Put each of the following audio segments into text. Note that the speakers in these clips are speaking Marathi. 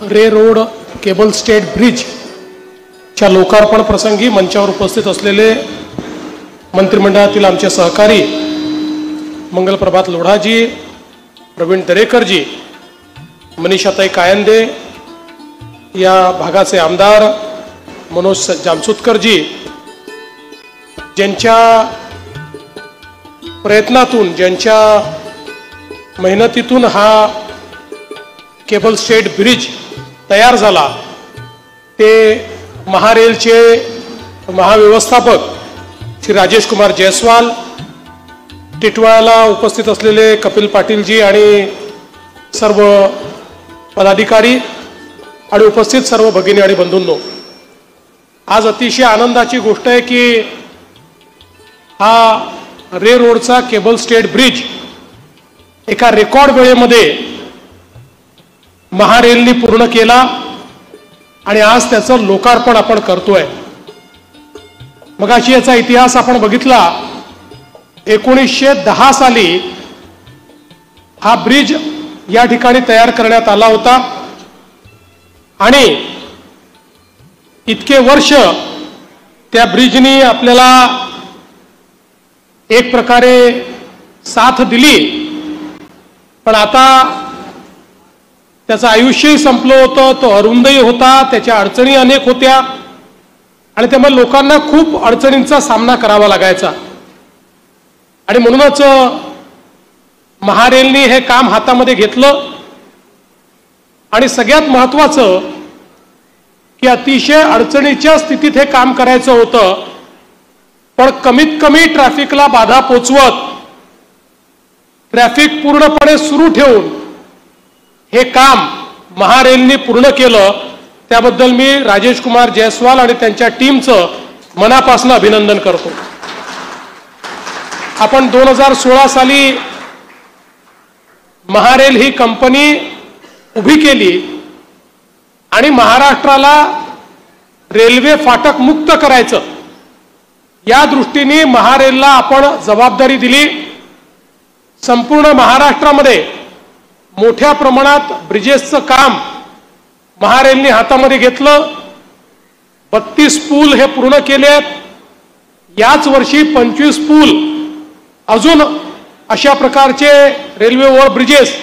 रे रोड केबल स्टेट ब्रिज च्या लोकार्पण प्रसंगी मंचावर उपस्थित असलेले मंत्रिमंडळातील आमचे सहकारी मंगलप्रभात लोढाजी, प्रवीण दरेकरजी, मनीषाताई कायंदे, या भागाचे आमदार मनोज जामसुतकरजी, ज्यांच्या प्रयत्नातून, ज्यांच्या मेहनतीतून हा केबल स्टेट ब्रिज तयार झाला, ते महारेलचे महाव्यवस्थापक श्री राजेश कुमार जयस्वाल, टिटवाळ्याला उपस्थित असलेले कपिल पाटीलजी आणि सर्व पदाधिकारी आणि उपस्थित सर्व भगिनी आणि बंधूंनो, आज अतिशय आनंदाची गोष्ट आहे की हा रे रोडचा केबल स्टेट ब्रिज एका रेकॉर्ड वेळेमध्ये महारेलने पूर्ण केला आणि आज त्याचं लोकार्पण आपण करतोय। मगाशी याचा इतिहास आपण बघितला। 1910 साली हा ब्रिज या ठिकाणी तयार करण्यात आला होता आणि इतके वर्ष त्या ब्रिजनी आपल्याला एक प्रकारे साथ दिली, पण आता त्याचं आयुष्यही संपलं होतं, तो अरुंदही होता, त्याच्या अडचणी अनेक होत्या आणि त्यामुळे लोकांना खूप अडचणींचा सामना करावा लागायचा आणि म्हणूनच महारेलने हे काम हातामध्ये घेतलं आणि सगळ्यात महत्त्वाचं की अतिशय अडचणीच्या स्थितीत हे काम करायचं होतं, पण कमीत कमी ट्रॅफिकला बाधा पोचवत ट्रॅफिक पूर्णपणे सुरू ठेवून हे काम महारेलने पूर्ण केलं। त्याबद्दल मी राजेश कुमार जयस्वाल आणि त्यांच्या टीमचं मनापासून अभिनंदन करतो। आपण 2016 साली महारेल ही कंपनी उभी केली आणि महाराष्ट्राला रेल्वे फाटक मुक्त करायचं या दृष्टीने महारेलला आपण जबाबदारी दिली। संपूर्ण महाराष्ट्रामध्ये मोठ्या प्रमाणात ब्रिजेसचं काम महारेलने हातामध्ये घेतलं। 32 पूल हे पूर्ण केलेत। याच वर्षी 25 पूल अजून अशा प्रकारचे रेल्वे ओव्हर ब्रिजेस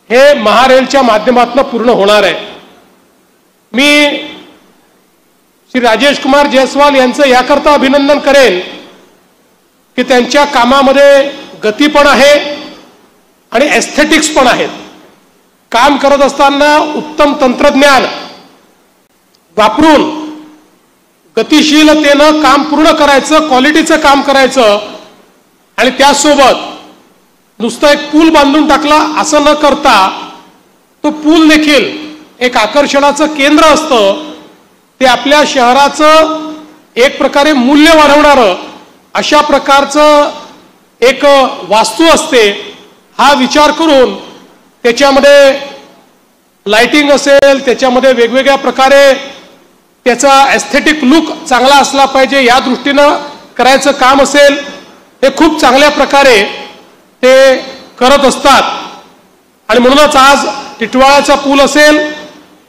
हे महारेलच्या माध्यमातून पूर्ण होणार आहे। मी श्री राजेश कुमार जयस्वाल यांचं याकरता अभिनंदन करेन की त्यांच्या कामामध्ये गती पण आहे आणि एस्थेटिक्स पण आहेत। काम करत असताना उत्तम तंत्रज्ञान वापरून गतिशीलतेनं काम पूर्ण करायचं, क्वालिटीचं काम करायचं आणि त्यासोबत नुसतं एक पूल बांधून टाकला असं न करता तो पूल देखील एक आकर्षणाचं केंद्र असतं, ते आपल्या शहराचं एक प्रकारे मूल्य वाढवणारं अशा प्रकारचं एक वास्तू असते। हा विचार करून त्याच्यामध्ये लाइटिंग असेल, त्याच्यामध्ये वेगवेगळ्या प्रकारे त्याचा एस्थेटिक लुक चांगला असला पाहिजे या दृष्टीनं करायचं काम असेल, हे खूप चांगल्या प्रकारे ते करत असतात आणि म्हणूनच आज टिटवाळ्याचा पूल असेल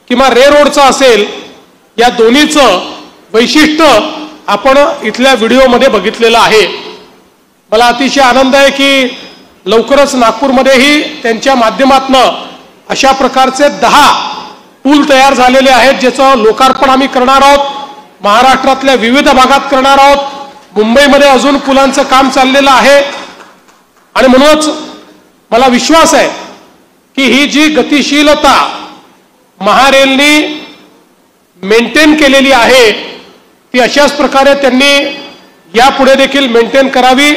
किंवा रे रोडचा असेल, या दोन्हीचं वैशिष्ट्य आपण इथल्या व्हिडिओमध्ये बघितलेलं आहे। मला अतिशय आनंद आहे की लवकरच नागपूरमध्येही त्यांच्या माध्यमातून अशा प्रकारचे 10 पूल तयार झालेले आहेत, ज्याचं लोकार्पण आम्ही करणार आहोत। महाराष्ट्रातल्या विविध भागात करणार आहोत। मुंबईमध्ये अजून पुलांचं काम चाललेलं आहे आणि म्हणूनच मला विश्वास आहे की ही जी गतिशीलता महारेलने मेंटेन केलेली आहे ती अशाच प्रकारे त्यांनी यापुढे देखील मेंटेन करावी।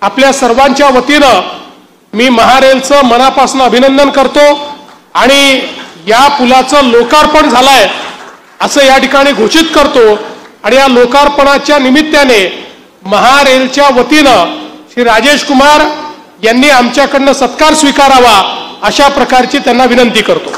आपल्या सर्वांच्या वतीनं मी महारेलचं मनापासून अभिनंदन करतो आणि या पुलाचं लोकार्पण झालंय असं या ठिकाणी घोषित करतो आणि या लोकार्पणाच्या निमित्ताने महारेलच्या वतीनं श्री राजेश कुमार यांनी आमच्याकडनं सत्कार स्वीकारावा अशा प्रकारची त्यांना विनंती करतो।